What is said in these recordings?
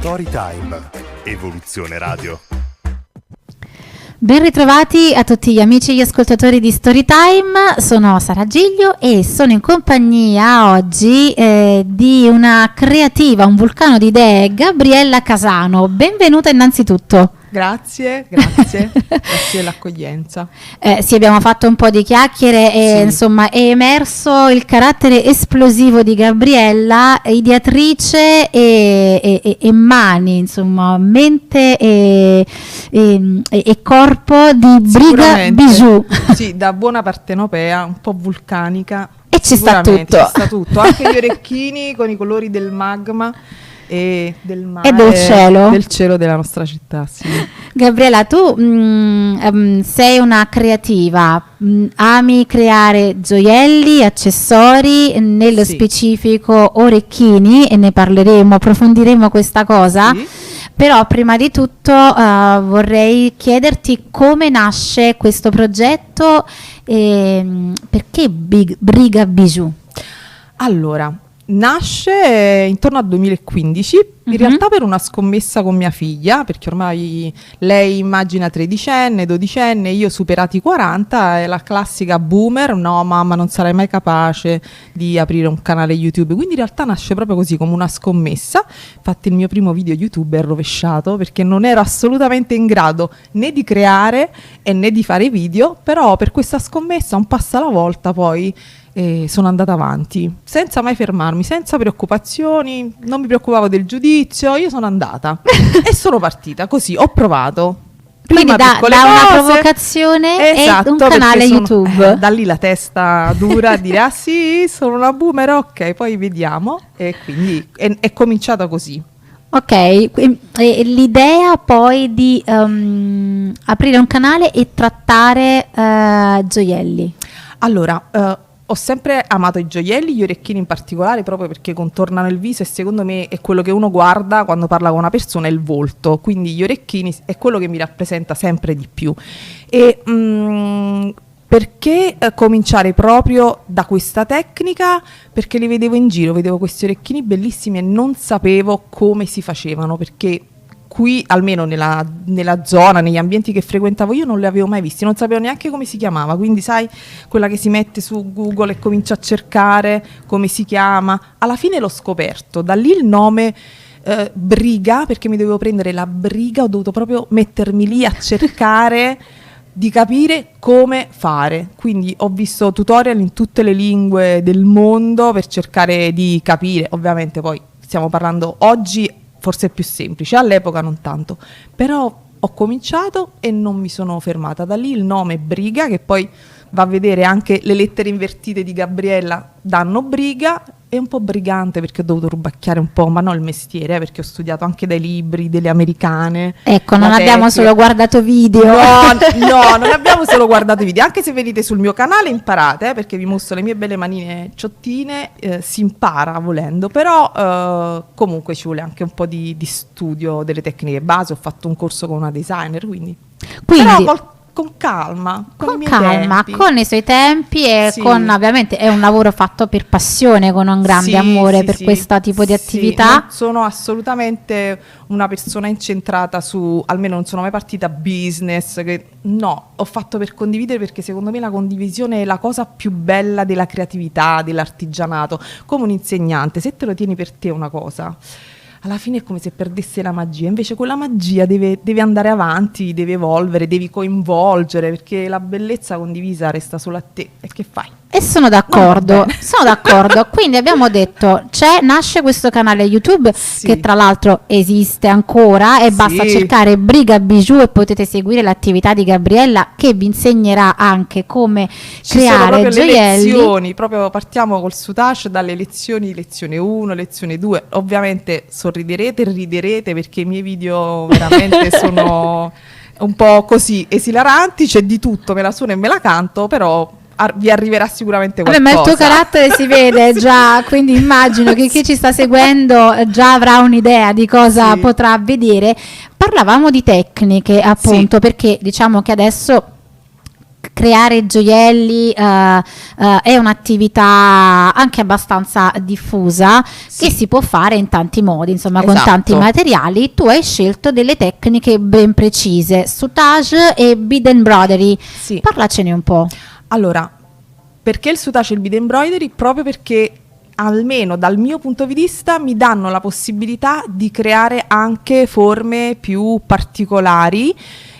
Storytime, Evoluzione Radio. Ben ritrovati a tutti gli amici e gli ascoltatori di Storytime, sono Sara Giglio e sono in compagnia oggi di una creativa, un vulcano di idee, Gabriella Casano. Benvenuta innanzitutto. Grazie dell'accoglienza. Sì, abbiamo fatto un po' di chiacchiere e insomma è emerso il carattere esplosivo di Gabriella, ideatrice e mani, insomma, mente e corpo di Briga Bijou. Sì, da buona partenopea, un po' vulcanica. E ci sta tutto. Ci sta tutto, anche gli orecchini con i colori del magma e del mare, e del cielo della nostra città, sì. Gabriella, tu sei una creativa, ami creare gioielli, accessori, nello specifico orecchini, e ne parleremo, approfondiremo questa cosa. Sì. Però prima di tutto vorrei chiederti come nasce questo progetto e perché Briga Bijou? Allora, nasce intorno al 2015, in realtà per una scommessa con mia figlia, perché ormai lei immagina 13enne, 12enne, io superati 40, è la classica boomer, no mamma non sarai mai capace di aprire un canale YouTube, quindi in realtà nasce proprio così, come una scommessa. Infatti il mio primo video YouTube è rovesciato, perché non ero assolutamente in grado né di creare né di fare video, però per questa scommessa, un passo alla volta, poi sono andata avanti senza mai fermarmi, senza preoccupazioni, non mi preoccupavo del giudizio, io sono andata e sono partita così, ho provato. Quindi da una provocazione e un canale YouTube. Da lì la testa dura a dire sì, sono una boomer, ok, poi vediamo, e quindi è cominciata così. Ok, e l'idea poi di aprire un canale e trattare gioielli. Allora, ho sempre amato i gioielli, gli orecchini in particolare, proprio perché contornano il viso e secondo me è quello che uno guarda quando parla con una persona, è il volto, quindi gli orecchini è quello che mi rappresenta sempre di più. E perché cominciare proprio da questa tecnica? Perché li vedevo in giro, vedevo questi orecchini bellissimi e non sapevo come si facevano, perché qui, almeno nella zona, negli ambienti che frequentavo io, non li avevo mai visti, non sapevo neanche come si chiamava, quindi sai, quella che si mette su Google e comincia a cercare come si chiama, alla fine l'ho scoperto, da lì il nome Briga, perché mi dovevo prendere la briga, ho dovuto proprio mettermi lì a cercare di capire come fare, quindi ho visto tutorial in tutte le lingue del mondo per cercare di capire, ovviamente poi stiamo parlando oggi, forse è più semplice, all'epoca non tanto, però ho cominciato e non mi sono fermata. Da lì il nome Briga, che poi va a vedere anche le lettere invertite di Gabriella, danno Briga, è un po' brigante perché ho dovuto rubacchiare un po', ma no il mestiere, perché ho studiato anche dai libri, delle americane. Ecco, non abbiamo solo guardato video. No, non abbiamo solo guardato video, anche se venite sul mio canale imparate, perché vi mostro le mie belle manine ciottine, si impara volendo, però comunque ci vuole anche un po' di studio delle tecniche base, ho fatto un corso con una designer, quindi però con calma, con i suoi tempi e con, ovviamente è un lavoro fatto per passione, con un grande amore per questo tipo di attività. Non sono assolutamente una persona incentrata su, almeno non sono mai partita business, no, ho fatto per condividere, perché secondo me la condivisione è la cosa più bella della creatività, dell'artigianato, come un insegnante, se te lo tieni per te una cosa, alla fine è come se perdesse la magia, invece quella magia deve andare avanti, deve evolvere, devi coinvolgere, perché la bellezza condivisa resta solo a te, e che fai? E sono d'accordo, quindi abbiamo detto, nasce questo canale YouTube che tra l'altro esiste ancora e basta cercare Briga Bijou e potete seguire l'attività di Gabriella, che vi insegnerà anche come creare gioielli. Le lezioni, proprio partiamo col Sutash dalle lezioni, lezione 1, lezione 2, ovviamente sorriderete e riderete, perché i miei video veramente sono un po' così esilaranti, c'è di tutto, me la suono e me la canto, però vi arriverà sicuramente qualcosa. Ma il tuo carattere si vede già, quindi immagino che chi ci sta seguendo già avrà un'idea di cosa potrà vedere. Parlavamo di tecniche, appunto, perché diciamo che adesso creare gioielli è un'attività anche abbastanza diffusa, che si può fare in tanti modi, insomma, con tanti materiali. Tu hai scelto delle tecniche ben precise, soutage e bead embroidery. Parlacene un po'. Allora, perché il soutage e il bead embroidery? Proprio perché, almeno dal mio punto di vista, mi danno la possibilità di creare anche forme più particolari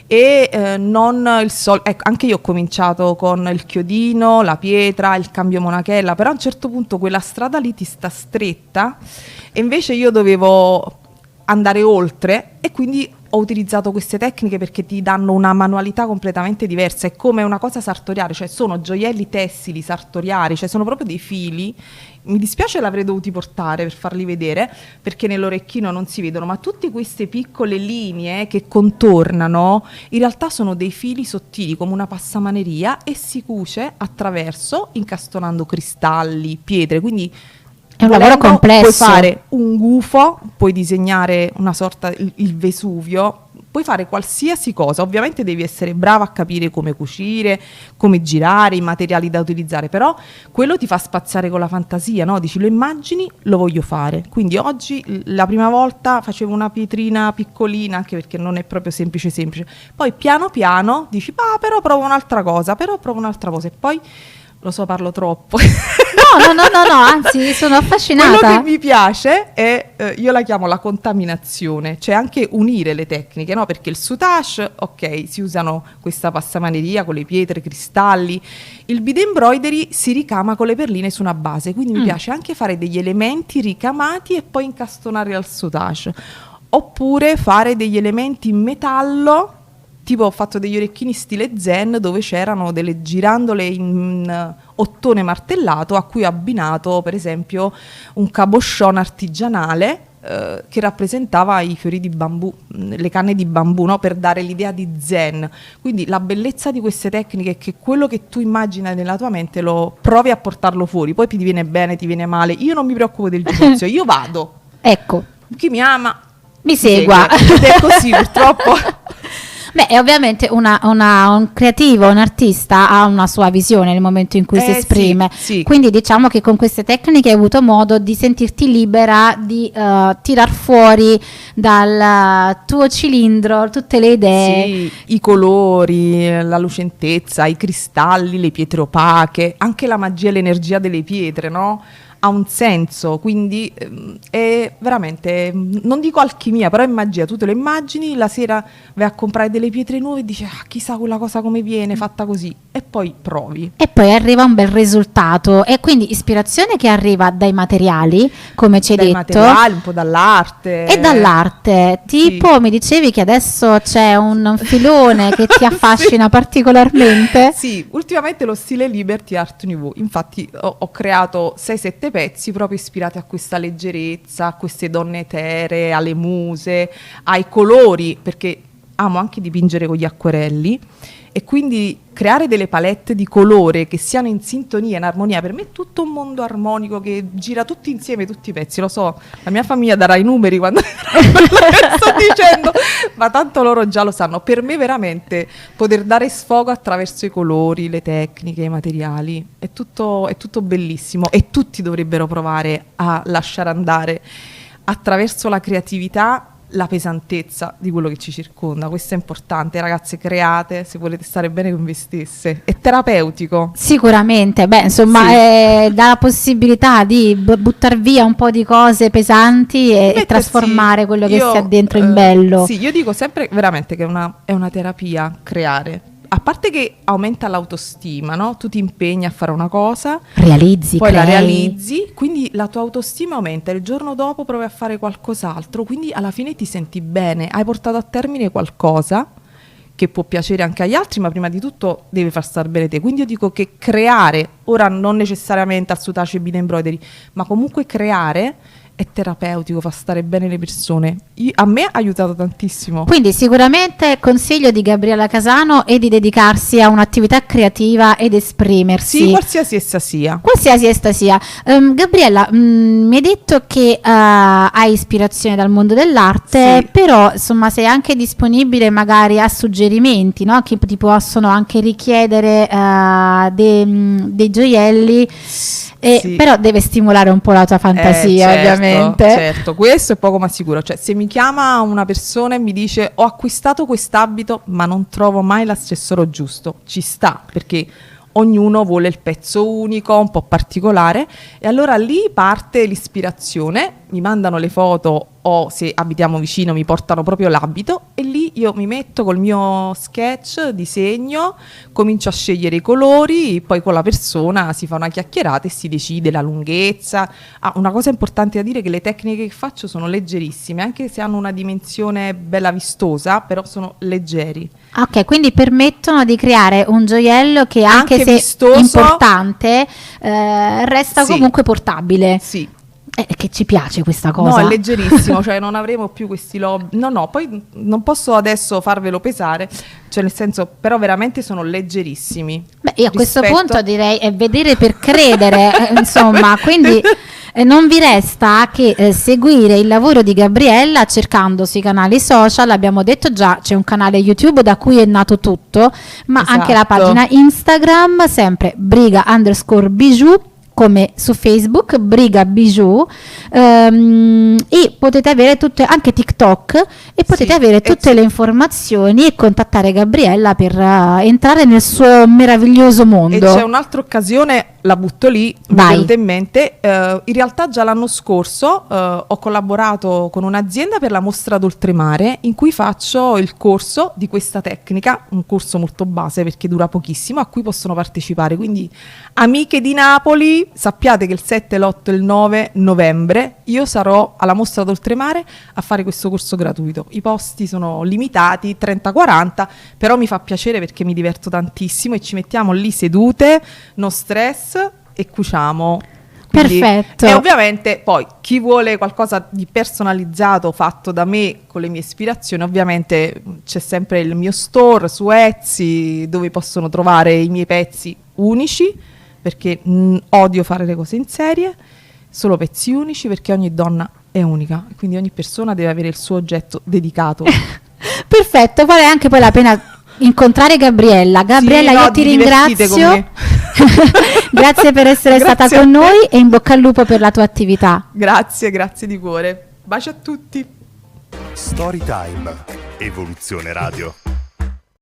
e non il ecco, anche io ho cominciato con il chiodino, la pietra, il cambio monachella, però a un certo punto quella strada lì ti sta stretta e invece io dovevo andare oltre, e quindi ho utilizzato queste tecniche perché ti danno una manualità completamente diversa. È come una cosa sartoriale, cioè sono gioielli tessili sartoriali, cioè sono proprio dei fili. Mi dispiace, l'avrei dovuti portare per farli vedere perché nell'orecchino non si vedono, ma tutte queste piccole linee che contornano in realtà sono dei fili sottili come una passamaneria, e si cuce attraverso, incastonando cristalli, pietre, quindi è un lavoro complesso. Puoi fare un gufo, puoi disegnare una sorta, il Vesuvio, puoi fare qualsiasi cosa. Ovviamente devi essere bravo a capire come cucire, come girare, i materiali da utilizzare, però quello ti fa spaziare con la fantasia, no? Dici, lo immagini, lo voglio fare. Quindi oggi, la prima volta facevo una pietrina piccolina, anche perché non è proprio semplice. Poi piano piano dici, però provo un'altra cosa, e poi, lo so, parlo troppo. No, anzi, sono affascinata. Quello che mi piace è, io la chiamo la contaminazione, cioè anche unire le tecniche, no? Perché il soutage, ok, si usano questa passamaneria con le pietre, cristalli. Il bead embroidery si ricama con le perline su una base, quindi mi piace anche fare degli elementi ricamati e poi incastonare al soutage. Oppure fare degli elementi in metallo, tipo ho fatto degli orecchini stile zen dove c'erano delle girandole in ottone martellato a cui ho abbinato per esempio un cabochon artigianale che rappresentava i fiori di bambù, le canne di bambù, no? Per dare l'idea di zen. Quindi la bellezza di queste tecniche è che quello che tu immagini nella tua mente lo provi a portarlo fuori, poi ti viene bene, ti viene male. Io non mi preoccupo del giudizio, io vado. Ecco. Chi mi ama mi segua. Ed è così purtroppo. Beh, è ovviamente un creativo, un artista ha una sua visione nel momento in cui si esprime. Sì. Quindi diciamo che con queste tecniche hai avuto modo di sentirti libera di tirar fuori dal tuo cilindro tutte le idee. Sì, i colori, la lucentezza, i cristalli, le pietre opache, anche la magia e l'energia delle pietre, no? Ha un senso, quindi è veramente, non dico alchimia, però è magia. Tu te lo immagini, la sera vai a comprare delle pietre nuove e dici chissà quella cosa come viene fatta così, e poi provi e poi arriva un bel risultato. E quindi ispirazione che arriva dai materiali, come ci hai detto, materiali, un po' dall'arte e dall'arte, tipo sì. Mi dicevi che adesso c'è un filone che ti affascina sì. particolarmente. Sì, ultimamente lo stile Liberty Art Nouveau, infatti ho creato 6-7 pezzi proprio ispirati a questa leggerezza, a queste donne eteree, alle muse, ai colori, perché amo anche dipingere con gli acquerelli, e quindi creare delle palette di colore che siano in sintonia, in armonia. Per me è tutto un mondo armonico che gira tutti insieme, tutti i pezzi. Lo so, la mia famiglia darà i numeri quando sto dicendo, ma tanto loro già lo sanno. Per me veramente poter dare sfogo attraverso i colori, le tecniche, i materiali, è tutto bellissimo, e tutti dovrebbero provare a lasciare andare attraverso la creatività la pesantezza di quello che ci circonda. Questo è importante, ragazze, create se volete stare bene con voi stesse. È terapeutico. Sicuramente, beh, insomma, sì. Dà la possibilità di buttare via un po' di cose pesanti e trasformare quello che si ha dentro in bello. Sì, io dico sempre veramente che è una terapia creare. A parte che aumenta l'autostima, no? Tu ti impegni a fare una cosa, realizzi, poi crei. La realizzi, quindi la tua autostima aumenta, il giorno dopo provi a fare qualcos'altro, quindi alla fine ti senti bene, hai portato a termine qualcosa che può piacere anche agli altri, ma prima di tutto deve far star bene te. Quindi io dico che creare, ora non necessariamente al soutache e bead embroidery, ma comunque creare è terapeutico, fa stare bene le persone. A me ha aiutato tantissimo. Quindi sicuramente consiglio di Gabriella Casano è di dedicarsi a un'attività creativa ed esprimersi. Sì, qualsiasi essa sia. Qualsiasi essa sia. Gabriella, mi hai detto che hai ispirazione dal mondo dell'arte, Sì. però insomma sei anche disponibile magari a suggerimenti, no? Che ti possono anche richiedere dei gioielli. Sì. Però deve stimolare un po' la tua fantasia, Certo, ovviamente. certo, questo è poco ma sicuro. Cioè, se mi chiama una persona e mi dice ho acquistato quest'abito ma non trovo mai l'accessorio giusto, ci sta, perché ognuno vuole il pezzo unico, un po' particolare, e allora lì parte l'ispirazione, mi mandano le foto o se abitiamo vicino mi portano proprio l'abito e lì io mi metto col mio sketch, disegno, comincio a scegliere i colori, poi con la persona si fa una chiacchierata e si decide la lunghezza. Una cosa importante da dire è che le tecniche che faccio sono leggerissime, anche se hanno una dimensione bella vistosa, però sono leggeri. Ok, quindi permettono di creare un gioiello che anche se vistoso, importante resta sì, comunque portabile. Sì. Che ci piace questa No, cosa. è leggerissimo, cioè non avremo più questi lobby. No, poi non posso adesso farvelo pesare, cioè nel senso, però veramente sono leggerissimi. Beh, io a questo rispetto- punto direi è vedere per credere, insomma, quindi non vi resta che seguire il lavoro di Gabriella cercando sui canali social. Abbiamo detto già, c'è un canale YouTube da cui è nato tutto, ma anche la Esatto. pagina Instagram, sempre briga_bijou, come su Facebook, Briga Bijou, e potete avere anche TikTok, e potete Sì, avere tutte le informazioni e contattare Gabriella per entrare nel suo meraviglioso E mondo. c'è un'altra occasione, la butto lì, mi è Vai. venuta in mente. In realtà già l'anno scorso ho collaborato con un'azienda per la mostra d'oltremare in cui faccio il corso di questa tecnica, un corso molto base perché dura pochissimo, a cui possono partecipare. Quindi amiche di Napoli, sappiate che il 7, l'8 e il 9 novembre io sarò alla mostra d'oltremare a fare questo corso gratuito. I posti sono limitati, 30-40, però mi fa piacere perché mi diverto tantissimo e ci mettiamo lì sedute, no stress, e cuciamo. Quindi- Perfetto. E ovviamente poi chi vuole qualcosa di personalizzato fatto da me con le mie ispirazioni, ovviamente c'è sempre il mio store su Etsy dove possono trovare i miei pezzi unici, perché odio fare le cose in serie, solo pezzi unici perché ogni donna è unica, quindi ogni persona deve avere il suo oggetto dedicato. Perfetto, vale anche poi la pena incontrare Gabriella. Gabriella, Sì, no, io ti vi divertite con ringrazio. Grazie per essere stata Grazie a con te. noi e in bocca al lupo per la tua attività. Grazie di cuore. Baci a tutti. Storytime. Evoluzione Radio.